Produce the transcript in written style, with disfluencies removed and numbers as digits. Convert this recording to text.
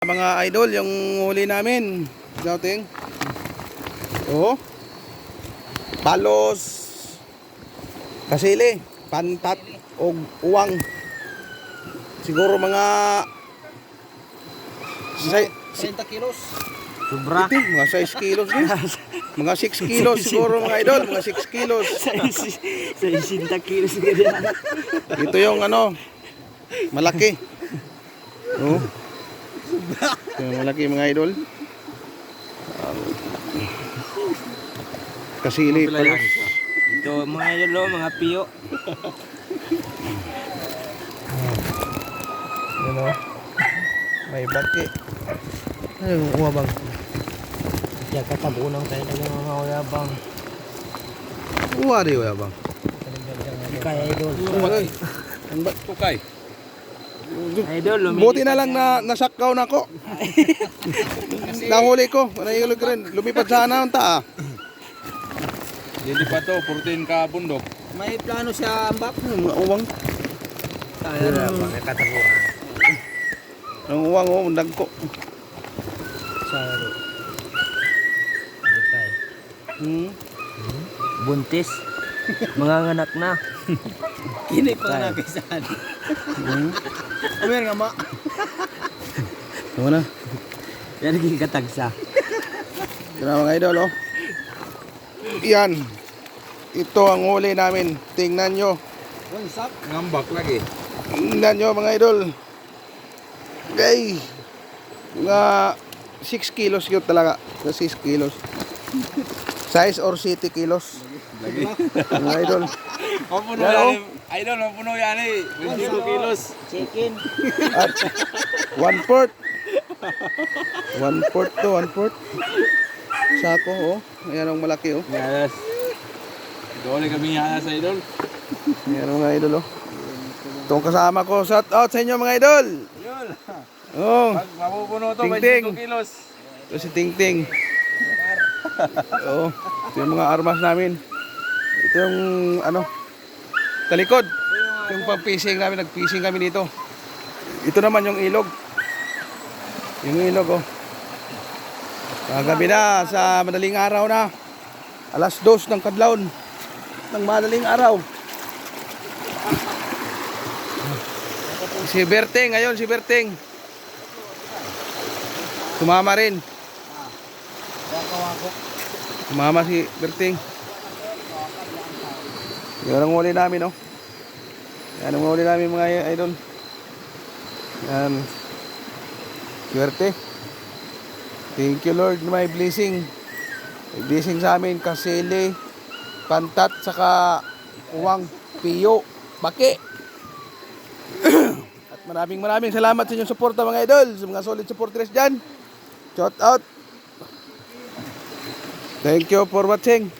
Mga idol, yung huli namin dating palos, kasili, pantat o uwang. Siguro mga 30 kilos. Sobra. mga 6 kilos din. Mga 6 kilos siguro mga idol, mga 6 kilos. 60 kilos ganyan. Ito yung malaki. Oh. Yung malaki mga idol. Kasili palos. Ito mga idol, mga piyo. May baki. Ano yung umabang? Yan katabunang tayo ng mga uyabang. Uwari wala bang? Kaya idol. Ang ba tukay? Idol, Buti na lang na nasakaw na ako. Nahuli ko. Nahuli ko rin. Lumipad sana ang taa. Hindi pa to, 14 ka bundok. May plano siya ambak. Mga uwang. mga katabungan. Ang uwang ang dagko. Saro. Buntis. Mga anak na. Kini pa na kaysan. Amer nga ma. Ano na? Yan naging katagsa. Yan mga idol Yan. Ito ang huli namin. Tingnan nyo. Wansak. Ngambak lagi. Tingnan nyo mga idol. Okay. Mga 6 kilos yun talaga. 6 kilos. Size or city kilos. Lagi. Mga idol. Mapuno Yan, yan eh. Idol, mapuno yan eh. 22 kilos. Chicken. At 1/4. 1/4 to 1/4. Sako Ayan ang malaki Yes. Dole kami yan sa idol. Ayan ang mga idol Itong kasama ko. Shout out sa inyo mga idol. Yun. Oh. Pag mapupuno to, Ting-ting. 22 kilos. Ito si Ting Ting. Ito yung mga armas namin. Ito yung talikod. Yung pang-fishing namin, nag-fishing kami dito. Ito naman yung ilog. Yung ilog Kagabi na sa madaling araw na. 2:00 ng kadlawon ng madaling araw. Si Berting, ngayon si Berting. Sumama rin. Sumama si Berting. Yan ang huli namin Yan ang huli namin mga idol. Yan. Swerte. Thank you Lord, may blessing. May blessing sa amin, kasili, pantat, saka uwang, piyo, baki. At maraming salamat sa inyong suporta mga idol, sa mga solid supporters dyan. Shout out. Thank you for watching.